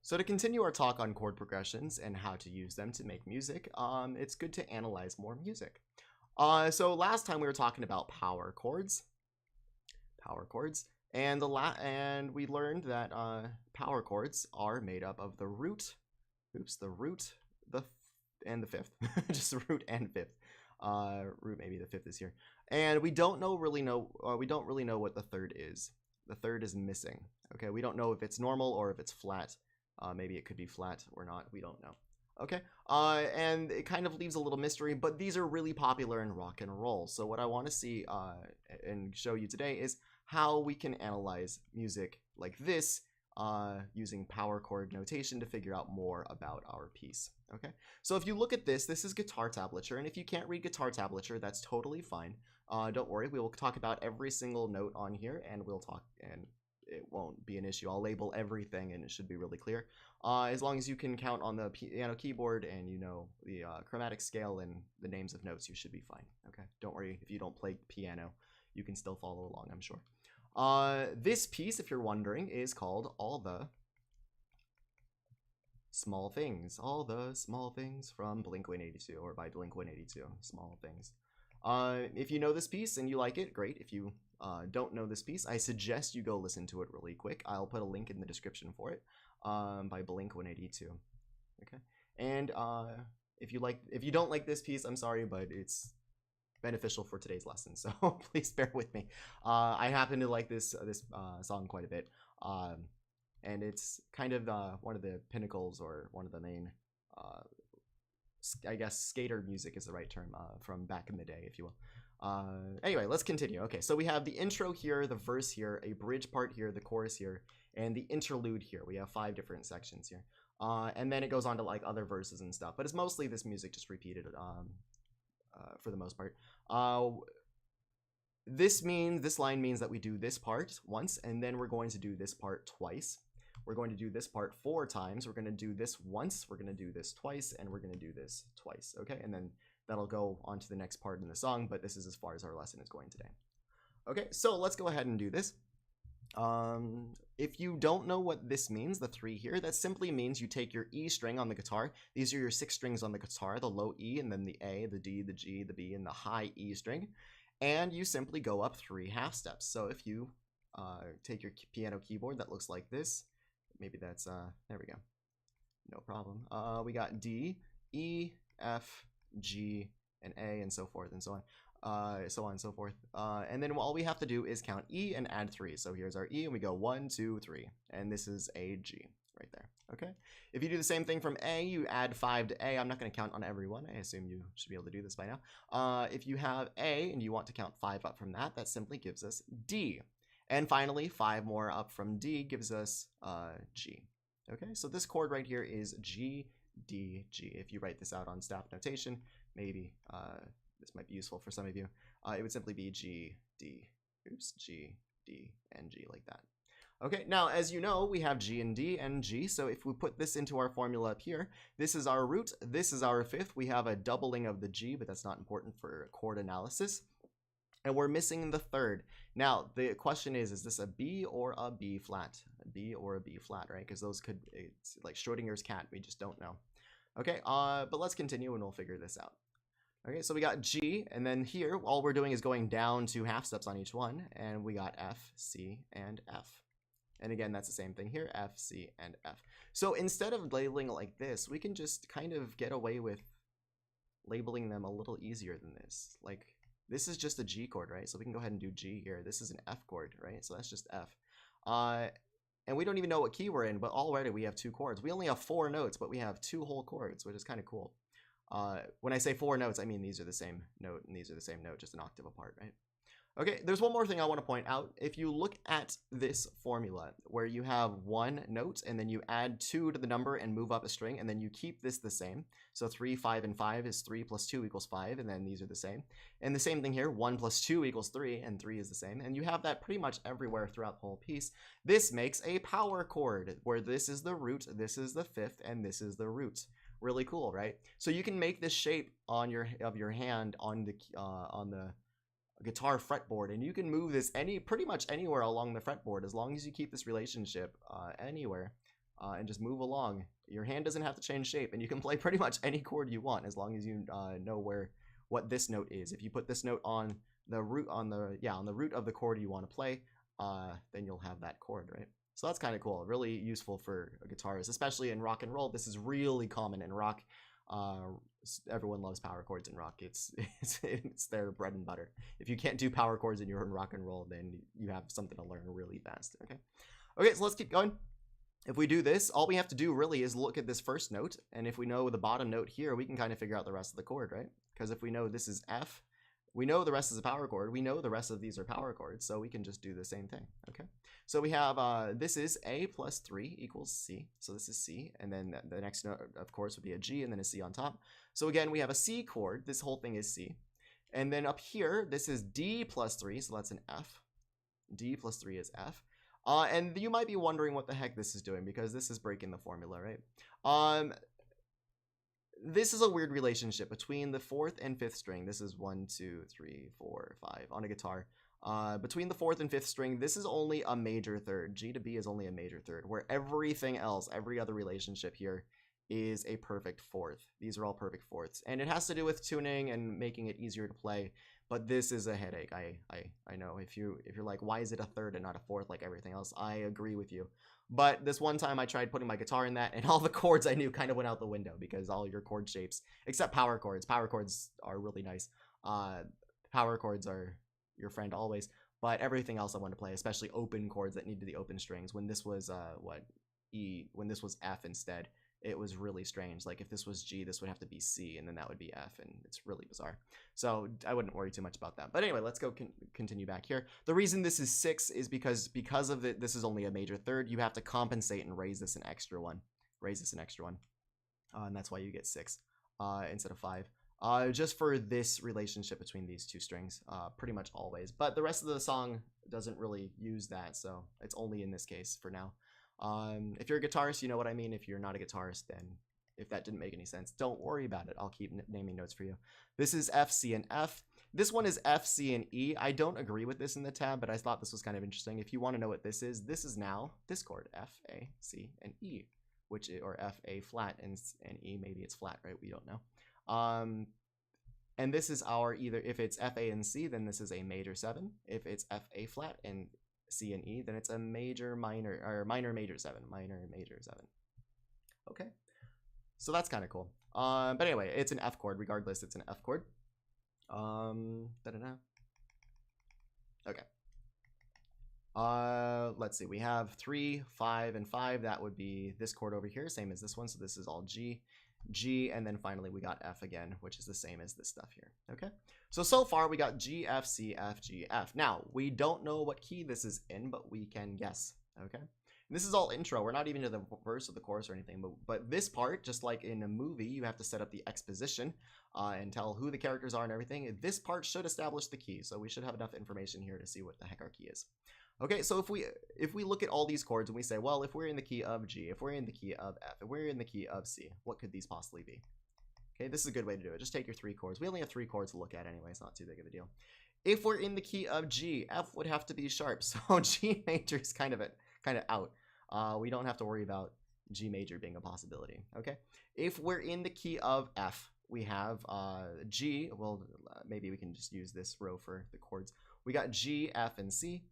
So to continue our talk on chord progressions and how to use them to make music, it's good to analyze more music. So last time we were talking about power chords, and we learned that power chords are made up of the root, and the fifth, just the root and fifth. Root, maybe the fifth is here, and we don't really know what the third is. The third is missing. Okay, we don't know if it's normal or if it's flat. Maybe it could be flat or not. We don't know. Okay, and it kind of leaves a little mystery, but these are really popular in rock and roll. So what I want to see and show you today is how we can analyze music like this using power chord notation to figure out more about our piece. Okay, so if you look at this, this is guitar tablature, and if you can't read guitar tablature, that's totally fine. Don't worry, we will talk about every single note on here, and we'll talk, and it won't be an issue. I'll label everything, and it should be really clear. As long as you can count on the piano keyboard and you know the chromatic scale and the names of notes, you should be fine. Okay, don't worry if you don't play piano, you can still follow along, I'm sure. This piece, if you're wondering, is called All the Small Things. All the Small Things from Blink-182, or by Blink-182, Small Things. If you know this piece and you like it, great. If you don't know this piece, I suggest you go listen to it really quick. I'll put a link in the description for it by Blink-182. Okay, and if you don't like this piece, I'm sorry, but it's beneficial for today's lesson, so please bear with me. I happen to like this song quite a bit, and it's kind of one of the pinnacles, or one of the main, I guess skater music is the right term, from back in the day, if you will. Anyway, let's continue. Okay, so we have the intro here, the verse here, a bridge part here, the chorus here, and the interlude here. We have 5 different sections here, and then it goes on to like other verses and stuff, but it's mostly this music just repeated for the most part. This line means that we do this part once, and then we're going to do this part twice. We're going to do this part 4 times. We're going to do this once. We're going to do this twice, and we're going to do this twice. Okay, and then that'll go on to the next part in the song, but this is as far as our lesson is going today. Okay, so let's go ahead and do this. If you don't know what this means, the 3 here, that simply means you take your E string on the guitar. These are your 6 strings on the guitar, the low E, and then the A, the D, the G, the B, and the high E string. And you simply go up 3 half steps. So if you take your piano keyboard that looks like this, maybe that's, there we go. No problem. We got D, E, F, G, and A, and so forth and so on. So on and so forth. And then all we have to do is count E and add 3. So here's our E, and we go 1, 2, 3. And this is a G right there. Okay. If you do the same thing from A, you add 5 to A. I'm not going to count on every one. I assume you should be able to do this by now. If you have A and you want to count 5 up from that, that simply gives us D. And finally, 5 more up from D gives us G. Okay, so this chord right here is G, D, G. If you write this out on staff notation, maybe this might be useful for some of you. It would simply be G, D, G, D, and G like that. Okay, now as you know, we have G and D and G, so if we put this into our formula up here, this is our root, this is our fifth. We have a doubling of the G, but that's not important for chord analysis. And we're missing the third. Now, the question is this a B or a B flat? A B or a B flat, right? Because those could, it's like Schrodinger's cat, we just don't know. Okay, but let's continue and we'll figure this out. Okay, so we got G, and then here, all we're doing is going down 2 half steps on each one, and we got F, C, and F. And again, that's the same thing here, F, C, and F. So instead of labeling it like this, we can just kind of get away with labeling them a little easier than this. Like, this is just a G chord, right? So we can go ahead and do G here. This is an F chord, right? So that's just F. And we don't even know what key we're in, but already we have 2 chords. We only have 4 notes, but we have 2 whole chords, which is kind of cool. When I say 4 notes, I mean these are the same note and these are the same note, just an octave apart, right? Okay, there's one more thing I want to point out. If you look at this formula where you have 1 note and then you add 2 to the number and move up a string, and then you keep this the same. So 3, 5, and 5 is 3 plus 2 equals 5, and then these are the same. And the same thing here, 1 plus 2 equals 3, and 3 is the same. And you have that pretty much everywhere throughout the whole piece. This makes a power chord where this is the root, this is the fifth, and this is the root. Really cool, right? So you can make this shape on your hand on the guitar fretboard, and you can move this pretty much anywhere along the fretboard as long as you keep this relationship anywhere. and just move along. Your hand doesn't have to change shape, and you can play pretty much any chord you want as long as you know what this note is. If you put this note on the root on the root of the chord you want to play, then you'll have that chord, right? So that's kind of cool. Really useful for a guitarist, especially in rock and roll. This is really common in rock. Everyone loves power chords in rock. It's their bread and butter. If you can't do power chords and you're in rock and roll, then you have something to learn really fast. Okay, so let's keep going. If we do this, all we have to do really is look at this first note, and if we know the bottom note here, we can kind of figure out the rest of the chord, right? Because if we know this is F, we know the rest is a power chord. We know the rest of these are power chords, so we can just do the same thing, okay? So we have, this is A plus 3 equals C, so this is C, and then the next note, of course, would be a G, and then a C on top. So again, we have a C chord. This whole thing is C. And then up here, this is D plus 3, so that's an F. D plus 3 is F. And you might be wondering what the heck this is doing, because this is breaking the formula, right? This is a weird relationship between the 4th and 5th string. This is 1, 2, 3, 4, 5 on a guitar. Between the 4th and 5th string, this is only a major third. G to B is only a major third, where everything else, every other relationship here is a perfect 4th. These are all perfect 4ths. And it has to do with tuning and making it easier to play. But this is a headache. I know. If you're like, why is it a 3rd and not a 4th like everything else? I agree with you. But this one time I tried putting my guitar in that, and all the chords I knew kind of went out the window, because all your chord shapes, except power chords. Power chords are really nice. Power chords are your friend always. But everything else I want to play, especially open chords that needed the open strings. When this was E, when this was F instead, it was really strange. Like if this was G, this would have to be C, and then that would be F, and it's really bizarre. So I wouldn't worry too much about that. But anyway, let's go continue back here. The reason this is 6 is because of this is only a major third. You have to compensate and raise this an extra one. And that's why you get 6 instead of 5. Just for this relationship between these two strings, pretty much always. But the rest of the song doesn't really use that, so it's only in this case for now. If you're a guitarist, you know what I mean. If you're not a guitarist, then if that didn't make any sense, don't worry about it. I'll keep naming notes for you. This is F, C, and F. This one is F, C, and E. I don't agree with this in the tab, but I thought this was kind of interesting. If you want to know what this is now this chord, F, A, C, and E, or F, A flat, and E, maybe it's flat, right? We don't know. And this is our if it's F, A, and C, then this is a major 7. If it's F, A flat, and C and E, then it's a major minor, or minor major 7. Okay, so that's kind of cool. But anyway, it's an F chord. Regardless, it's an F chord. Okay. Let's see. We have 3, 5, and 5. That would be this chord over here, same as this one. So this is all G, G, and then finally we got F again, which is the same as this stuff here. Okay. So far we got G, F, C, F, G, F. Now, we don't know what key this is in, but we can guess, okay? And this is all intro. We're not even to the verse of the chorus or anything, but this part, just like in a movie, you have to set up the exposition and tell who the characters are and everything. This part should establish the key, so we should have enough information here to see what the heck our key is. Okay, so if we look at all these chords and we say, well, if we're in the key of G, if we're in the key of F, if we're in the key of C, what could these possibly be? Okay, this is a good way to do it. Just take your 3 chords. We only have 3 chords to look at anyway. It's not too big of a deal. If we're in the key of G, F would have to be sharp. So G major is kind of out. We don't have to worry about G major being a possibility. Okay. If we're in the key of F, we have G. Well, maybe we can just use this row for the chords. We got G, F, and C.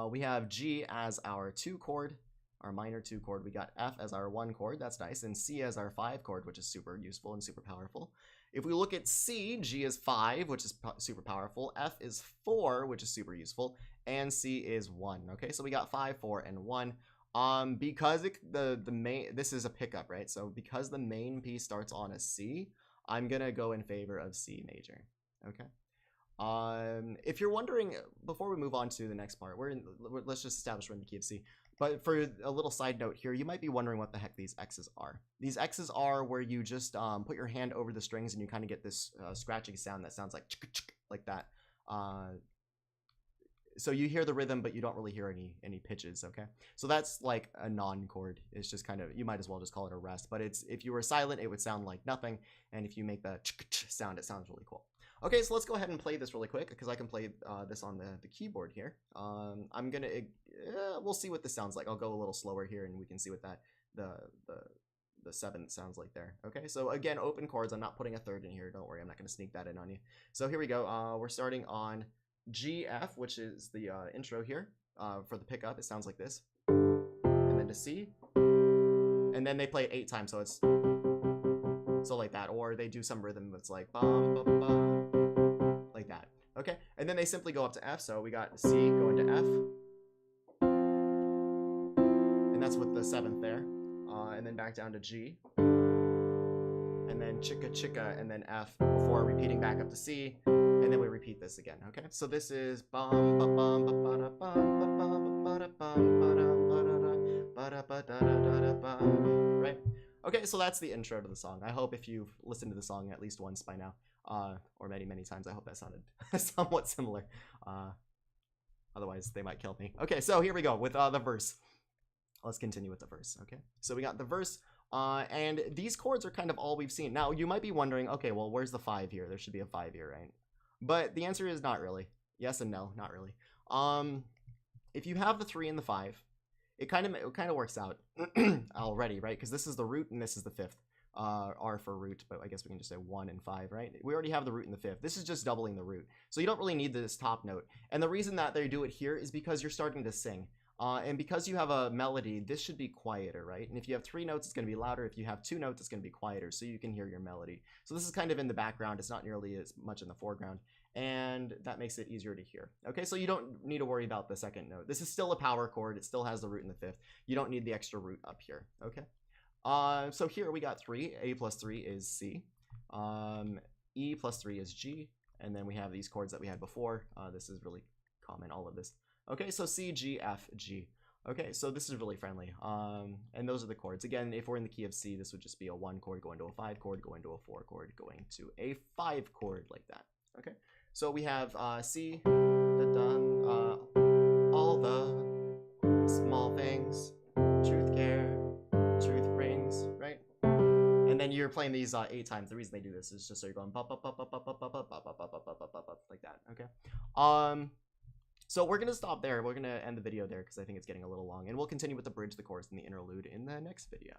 We have G as our 2 chord. Our minor 2 chord. We got F as our 1 chord, that's nice, and C as our 5 chord, which is super useful and super powerful. If we look at C, G is 5, which is super powerful, F is 4, which is super useful, and C is 1. Okay, so we got 5, 4, and 1. Because this is a pickup, right? So because the main piece starts on a C, I'm gonna go in favor of C major. Okay. If you're wondering, before we move on to the next part, let's just establish we're in the key of C. But for a little side note here, you might be wondering what the heck these X's are. These X's are where you just put your hand over the strings and you kind of get this scratching sound that sounds like that. So you hear the rhythm, but you don't really hear any pitches, okay? So that's like a non-chord. It's just kind of, you might as well just call it a rest. But if you were silent, it would sound like nothing. And if you make the sound, it sounds really cool. Okay, so let's go ahead and play this really quick because I can play this on the keyboard here. I'm gonna we'll see what this sounds like. I'll go a little slower here and we can see what that the seventh sounds like there. Okay, so again, open chords. I'm not putting a third in here. Don't worry, I'm not gonna sneak that in on you. So here we go. We're starting on G F, which is the intro here. For the pickup, it sounds like this, and then to C, and then they play it 8 times, so it's like that, or they do some rhythm that's like bum, bum, bum, like that. Okay, and then they simply go up to F, so we got C going to F, and that's with the 7th there, and then back down to G, and then chicka chicka, and then F before repeating back up to C, and then we repeat this again. Okay, so this is bum bum bum bum bum bum bum bum bum, right? Okay, so that's the intro to the song. I hope if you've listened to the song at least once by now, or many, many times, I hope that sounded somewhat similar. Otherwise, they might kill me. Okay, so here we go with the verse. Let's continue with the verse, okay? So we got the verse, and these chords are kind of all we've seen. Now, you might be wondering, okay, well, where's the 5 here? There should be a 5 here, right? But the answer is not really. Yes and no, not really. If you have the 3 and the 5, it kind of works out already, right? Because this is the root and this is the 5th. R for root, but I guess we can just say 1 and 5, right? We already have the root and the 5th. This is just doubling the root. So you don't really need this top note. And the reason that they do it here is because you're starting to sing. And because you have a melody, this should be quieter, right? And if you have 3 notes, it's going to be louder. If you have 2 notes, it's going to be quieter, so you can hear your melody. So this is kind of in the background. It's not nearly as much in the foreground, and that makes it easier to hear. Okay, so you don't need to worry about the 2nd note. This is still a power chord. It still has the root and the 5th. You don't need the extra root up here, okay? So here we got 3. A plus 3 is C. E plus 3 is G. And then we have these chords that we had before. This is really common, all of this. Okay, so C, G, F, G. Okay, so this is really friendly. And those are the chords. Again, if we're in the key of C, this would just be a 1 chord going to a 5 chord, going to a 4 chord, going to a 5 chord, like that. Okay, so we have C, all the small things, truth care, truth brings, right? And then you're playing these 8 times. The reason they do this is just so you're going like that. Okay. So we're gonna stop there. We're gonna end the video there because I think it's getting a little long, and we'll continue with the bridge, the chorus, and the interlude in the next video.